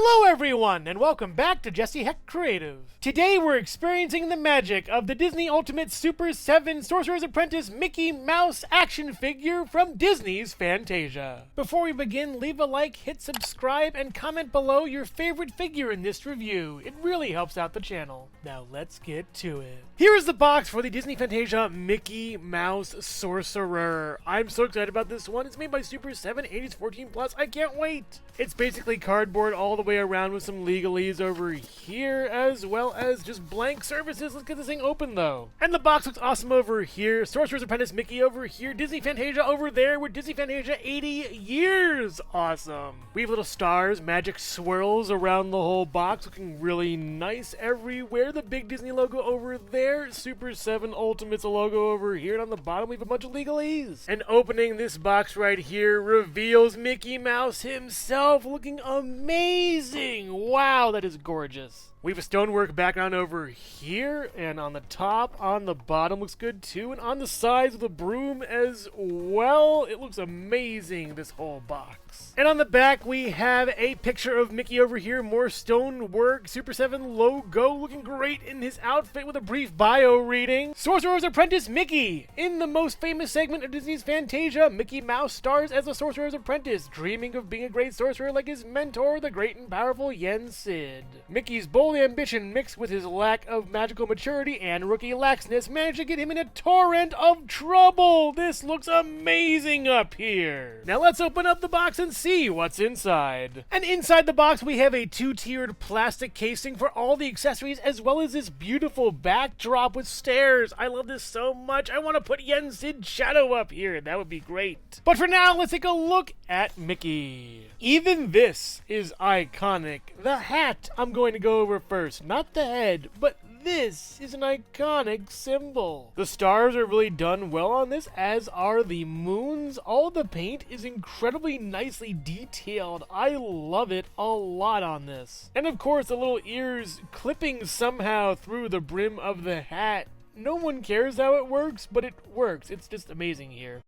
Hello everyone, and welcome back to Jesse Hecht Creative. Today we're experiencing the magic of the Disney Ultimate Super 7 Sorcerer's Apprentice Mickey Mouse action figure from Disney's Fantasia. Before we begin, leave a like, hit subscribe, and comment below your favorite figure in this review. It really helps out the channel. Now let's get to it. Here is the box for the Disney Fantasia Mickey Mouse Sorcerer. I'm so excited about this one. It's made by Super7, 80s 14+. I can't wait. It's basically cardboard all the way around with some legalese over here, as well as just blank surfaces. Let's get this thing open though. And the box looks awesome over here. Sorcerer's Apprentice Mickey over here. Disney Fantasia over there with Disney Fantasia 80 years. Awesome. We have little stars, magic swirls around the whole box, looking really nice everywhere. The big Disney logo over there. Super7 Ultimate's a logo over here. And on the bottom we have a bunch of legalese. And opening this box right here reveals Mickey Mouse himself, looking amazing. Wow, that is gorgeous. We have a stonework background over here, and on the top, on the bottom looks good too, and on the sides with a broom as well. It looks amazing, this whole box. And on the back, we have a picture of Mickey over here, more stonework, Super7 logo, looking great in his outfit with a brief bio reading. Sorcerer's Apprentice Mickey! In the most famous segment of Disney's Fantasia, Mickey Mouse stars as a sorcerer's apprentice, dreaming of being a great sorcerer like his mentor, the great and powerful Yen Sid. Mickey's bold ambition mixed with his lack of magical maturity and rookie laxness managed to get him in a torrent of trouble. This looks amazing up here. Now let's open up the box and see what's inside. And inside the box we have a two-tiered plastic casing for all the accessories, as well as this beautiful backdrop with stairs. I love this so much. I want to put Yen Sid's shadow up here. That would be great. But for now, let's take a look at Mickey. Even this is iconic. The hat I'm going to go over first, not the head, but this is an iconic symbol. The stars are really done well on this, as are the moons. All the paint is incredibly nicely detailed. I love it a lot on this. And of course, the little ears clipping somehow through the brim of the hat. No one cares how it works, but it works. It's just amazing here.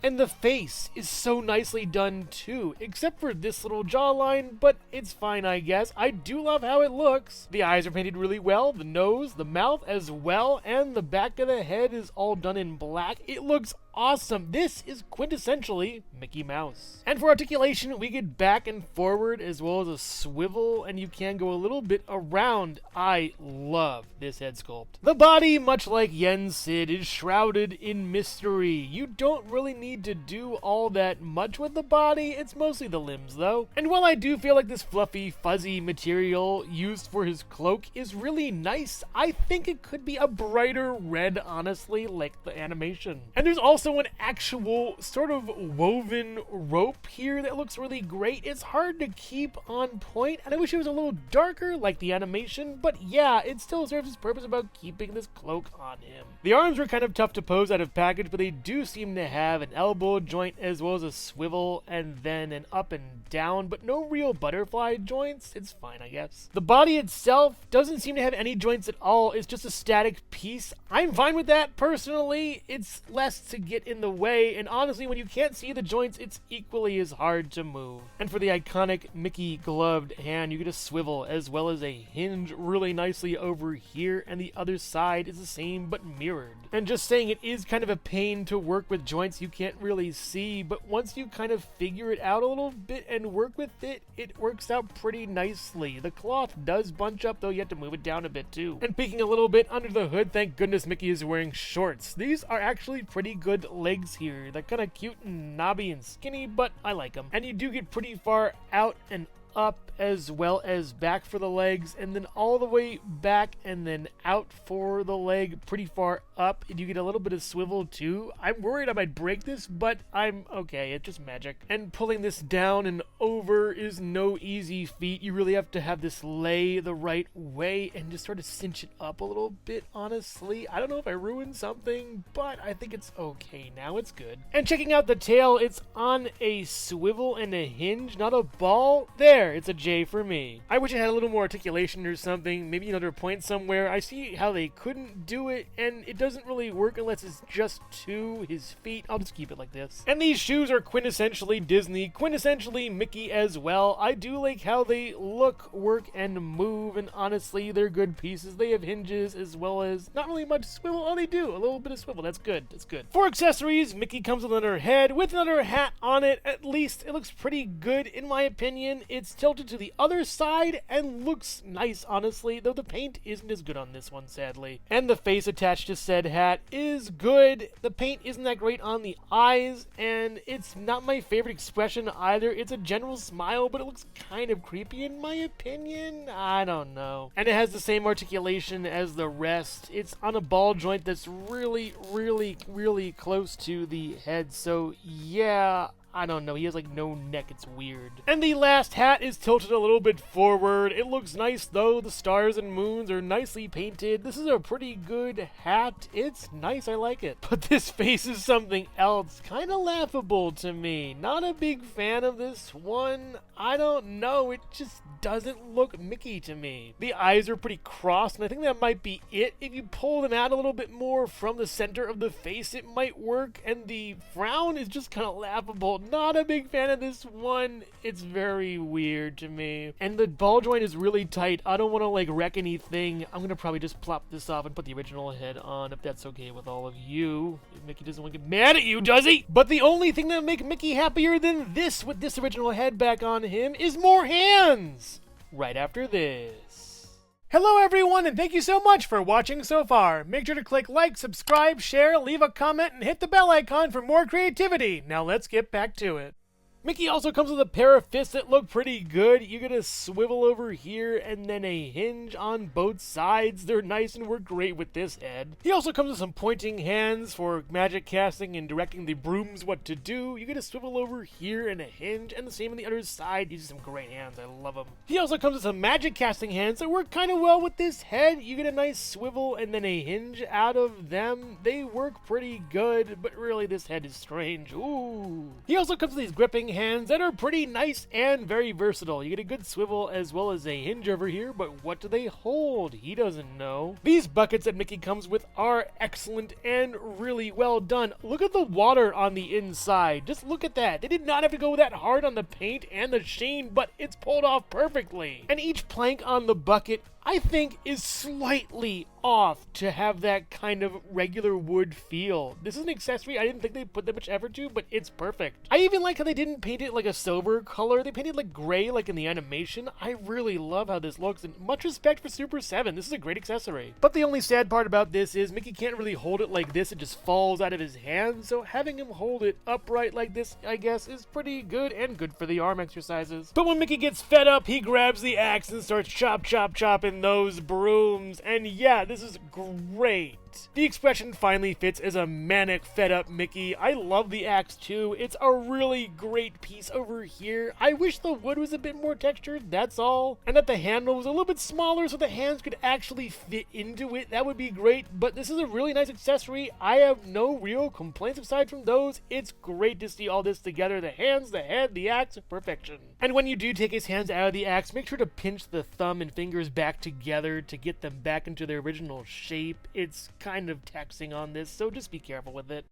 And the face is so nicely done too, except for this little jawline, but it's fine I guess. I do love how it looks. The eyes are painted really well, the nose, the mouth as well, and the back of the head is all done in black. It looks awesome. This is quintessentially Mickey Mouse. And for articulation, we get back and forward as well as a swivel, and you can go a little bit around. I love this head sculpt. The body, much like Yen Sid, is shrouded in mystery. You don't really need to do all that much with the body. It's mostly the limbs though. And while I do feel like this fluffy, fuzzy material used for his cloak is really nice, I think it could be a brighter red, honestly, like the animation. And there's also an actual sort of woven rope here that looks really great. It's hard to keep on point, and I wish it was a little darker like the animation, but yeah, it still serves its purpose about keeping this cloak on him. The arms were kind of tough to pose out of package, but they do seem to have an elbow joint as well as a swivel and then an up and down, but no real butterfly joints. It's fine, I guess. The body itself doesn't seem to have any joints at all. It's just a static piece. I'm fine with that personally. It's less to get in the way, and honestly, when you can't see the joints, it's equally as hard to move. And for the iconic Mickey gloved hand, you get a swivel as well as a hinge really nicely over here, and the other side is the same but mirrored. And just saying, it is kind of a pain to work with joints you can't really see, but once you kind of figure it out a little bit and work with it, it works out pretty nicely. The cloth does bunch up though, you have to move it down a bit too. And peeking a little bit under the hood, thank goodness Mickey is wearing shorts. These are actually pretty good legs here. They're kind of cute and knobby and skinny, but I like them. And you do get pretty far out and up as well as back for the legs, and then all the way back and then out for the leg, pretty far up, and you get a little bit of swivel too. I'm worried I might break this, but I'm okay. It's just magic. And pulling this down and over is no easy feat. You really have to have this lay the right way and just sort of cinch it up a little bit, honestly. I don't know if I ruined something, but I think it's okay now. It's good. And checking out the tail, it's on a swivel and a hinge, not a ball. There! there, it's a J for me. I wish it had a little more articulation or something, maybe another point somewhere. I see how they couldn't do it, and it doesn't really work unless it's just to his feet. I'll just keep it like this. And these shoes are quintessentially Disney, quintessentially Mickey as well. I do like how they look, work, and move, and honestly, they're good pieces. They have hinges as well as not really much swivel. Oh, they do. A little bit of swivel. That's good. That's good. For accessories, Mickey comes with another head with another hat on it. At least it looks pretty good in my opinion. It's tilted to the other side and looks nice, honestly, though the paint isn't as good on this one, sadly. And the face attached to said hat is good. The paint isn't that great on the eyes, and it's not my favorite expression either. It's a general smile, but it looks kind of creepy in my opinion. I don't know. And it has the same articulation as the rest. It's on a ball joint that's really, really, really close to the head, so yeah, I don't know, he has like no neck, it's weird. And the last hat is tilted a little bit forward. It looks nice though, the stars and moons are nicely painted. This is a pretty good hat. It's nice, I like it. But this face is something else, kind of laughable to me. Not a big fan of this one. I don't know, it just doesn't look Mickey to me. The eyes are pretty crossed, and I think that might be it. If you pull them out a little bit more from the center of the face, it might work. And the frown is just kind of laughable. Not a big fan of this one. It's very weird to me. And the ball joint is really tight. I don't want to like wreck anything. I'm gonna probably just plop this off and put the original head on if that's okay with all of you. Mickey doesn't want to get mad at you, does he? But the only thing that would make Mickey happier than this with this original head back on him is more hands. Right after this. Hello everyone, and thank you so much for watching so far. Make sure to click like, subscribe, share, leave a comment, and hit the bell icon for more creativity. Now let's get back to it. Mickey also comes with a pair of fists that look pretty good. You get a swivel over here and then a hinge on both sides. They're nice and work great with this head. He also comes with some pointing hands for magic casting and directing the brooms what to do. You get a swivel over here and a hinge, and the same on the other side. These are some great hands. I love them. He also comes with some magic casting hands that work kind of well with this head. You get a nice swivel and then a hinge out of them. They work pretty good, but really this head is strange. Ooh. He also comes with these gripping hands that are pretty nice and very versatile. You get a good swivel as well as a hinge over here, but what do they hold? He doesn't know. These buckets that Mickey comes with are excellent and really well done. Look at the water on the inside. Just look at that. They did not have to go that hard on the paint and the sheen, but it's pulled off perfectly. And each plank on the bucket, I think, is slightly off to have that kind of regular wood feel. This is an accessory I didn't think they put that much effort to, but it's perfect. I even like how they didn't paint it like a sober color. They painted like gray like in the animation. I really love how this looks, and much respect for Super7. This is a great accessory. But the only sad part about this is Mickey can't really hold it like this. It just falls out of his hand, so having him hold it upright like this, I guess, is pretty good and good for the arm exercises. But when Mickey gets fed up, he grabs the axe and starts chopping those brooms, and yeah, this is great. The expression finally fits as a manic, fed-up Mickey. I love the axe too. It's a really great piece over here. I wish the wood was a bit more textured, that's all. And that the handle was a little bit smaller so the hands could actually fit into it. That would be great, but this is a really nice accessory. I have no real complaints aside from those. It's great to see all this together. The hands, the head, the axe, perfection. And when you do take his hands out of the axe, make sure to pinch the thumb and fingers back together to get them back into their original shape. It's kind of taxing on this, so just be careful with it.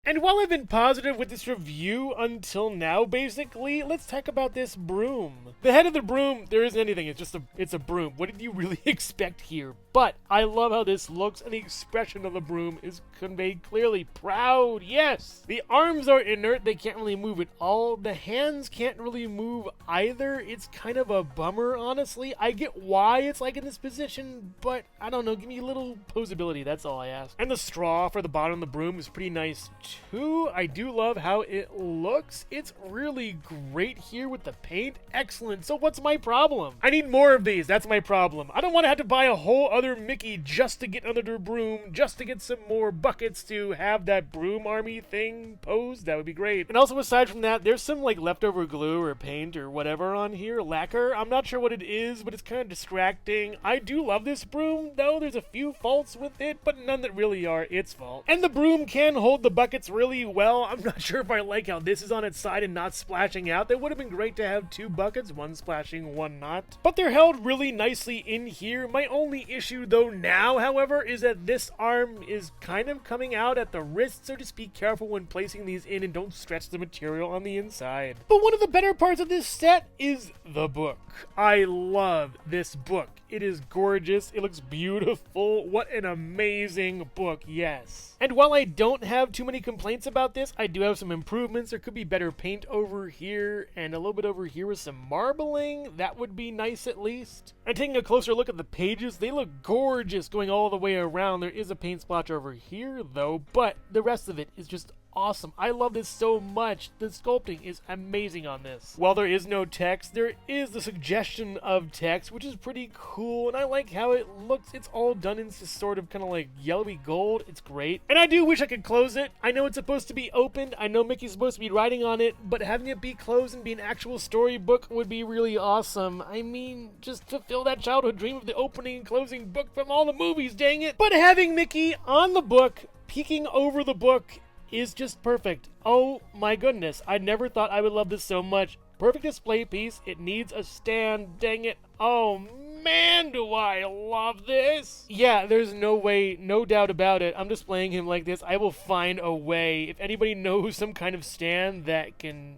And while I've been positive with this review until now, basically, let's talk about this broom. The head of the broom, there isn't anything, it's a broom. What did you really expect here? But I love how this looks, and the expression of the broom is conveyed clearly. Proud, yes! The arms are inert, they can't really move at all. The hands can't really move either. It's kind of a bummer, honestly. I get why it's like in this position, but I don't know, give me a little posability, that's all I ask. And the straw for the bottom of the broom is pretty nice too. I do love how it looks. It's really great here with the paint. Excellent. So what's my problem? I need more of these. That's my problem. I don't want to have to buy a whole other other Mickey just to get under the broom, just to get some more buckets to have that broom army thing posed. That would be great. And also, aside from that, there's some like leftover glue or paint or whatever on here, lacquer. I'm not sure what it is, but it's kind of distracting. I do love this broom, though. There's a few faults with it, but none that really are its fault. And the broom can hold the buckets really well. I'm not sure if I like how this is on its side and not splashing out. That would have been great to have two buckets, one splashing, one not. But they're held really nicely in here. My only issue, though, now, however, is that this arm is kind of coming out at the wrist, so just be careful when placing these in and don't stretch the material on the inside. But one of the better parts of this set is the book. I love this book. It is gorgeous. It looks beautiful. What an amazing book, yes. And while I don't have too many complaints about this, I do have some improvements. There could be better paint over here and a little bit over here with some marbling. That would be nice at least. And taking a closer look at the pages, they look gorgeous going all the way around. There is a paint splotch over here though, but the rest of it is just awesome. I love this so much. The sculpting is amazing on this. While there is no text, there is the suggestion of text, which is pretty cool, and I like how it looks. It's all done in this sort of kind of like yellowy gold. It's great. And I do wish I could close it. I know it's supposed to be opened. I know Mickey's supposed to be writing on it, but having it be closed and be an actual storybook would be really awesome. I mean, just fulfill that childhood dream of the opening and closing book from all the movies, dang it. But having Mickey on the book, peeking over the book, is just perfect. Oh my goodness, I never thought I would love this so much. Perfect display piece. It needs a stand, dang it. Oh man, do I love this. Yeah, there's no way, no doubt about it. I'm displaying him like this. I will find a way. If anybody knows some kind of stand that can,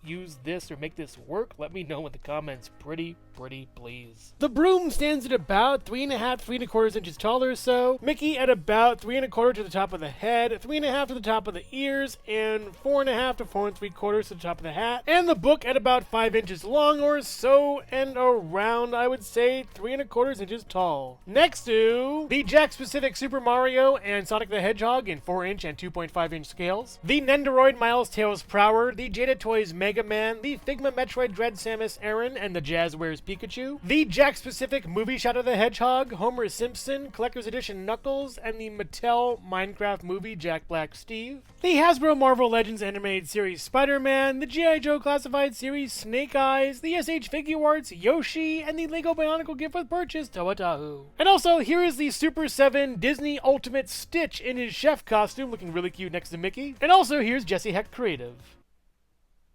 use this or make this work, let me know in the comments. Pretty please. The broom stands at about 3.5, 3.25 inches tall or so. Mickey at about 3.25 to the top of the head, 3.5 to the top of the ears, and 4.5 to 4.75 to the top of the hat. And the book at about 5 inches long or so, and around, I would say, 3.25 inches tall. Next to the Jakks-specific Super Mario and Sonic the Hedgehog in 4-inch and 2.5-inch scales. The Nendoroid Miles Tails Prower, the Jada Toys Mega Man, the Figma Metroid Dread Samus Aran, and the Jazzwares Pikachu, the Jakks-specific Movie Shadow the Hedgehog, Homer Simpson, Collector's Edition Knuckles, and the Mattel Minecraft Movie Jack Black Steve, the Hasbro Marvel Legends Animated Series Spider-Man, the G.I. Joe Classified Series Snake Eyes, the SH Figure Arts Yoshi, and the Lego Bionicle Gift with Purchase Toa-Tahu. And also, here is the Super7 Disney Ultimate Stitch in his chef costume, looking really cute next to Mickey. And also, here's Jesse Hecht Creative.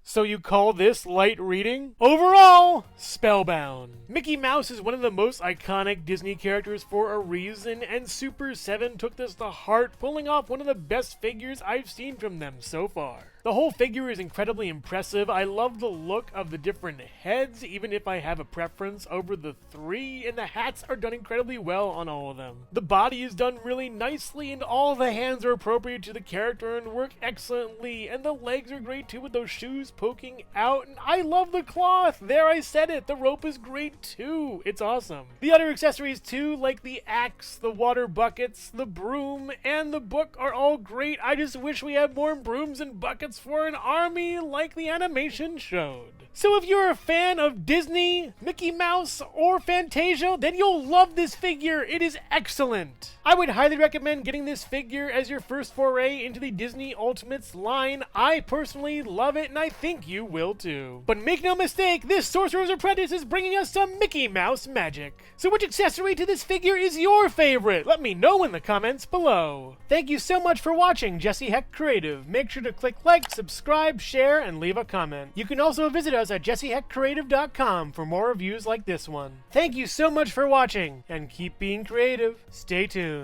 So you call this light reading? Overall, spellbound. Mickey Mouse is one of the most iconic Disney characters for a reason, and Super7 took this to heart, pulling off one of the best figures I've seen from them so far. The whole figure is incredibly impressive. I love the look of the different heads, even if I have a preference over the three, and the hats are done incredibly well on all of them. The body is done really nicely, and all the hands are appropriate to the character and work excellently, and the legs are great too with those shoes poking out, and I love the cloth. There, I said it. The rope is great too. It's awesome. The other accessories too, like the axe, the water buckets, the broom, and the book are all great. I just wish we had more brooms and buckets for an army like the animation showed. So if you're a fan of Disney, Mickey Mouse, or Fantasia, then you'll love this figure. It is excellent. I would highly recommend getting this figure as your first foray into the Disney Ultimates line. I personally love it, and I think you will too. But make no mistake, this Sorcerer's Apprentice is bringing us some Mickey Mouse magic. So which accessory to this figure is your favorite? Let me know in the comments below. Thank you so much for watching Jesse Hecht Creative. Make sure to click like, subscribe, share, and leave a comment. You can also visit us at jessehechtcreative.com for more reviews like this one. Thank you so much for watching, and keep being creative. Stay tuned.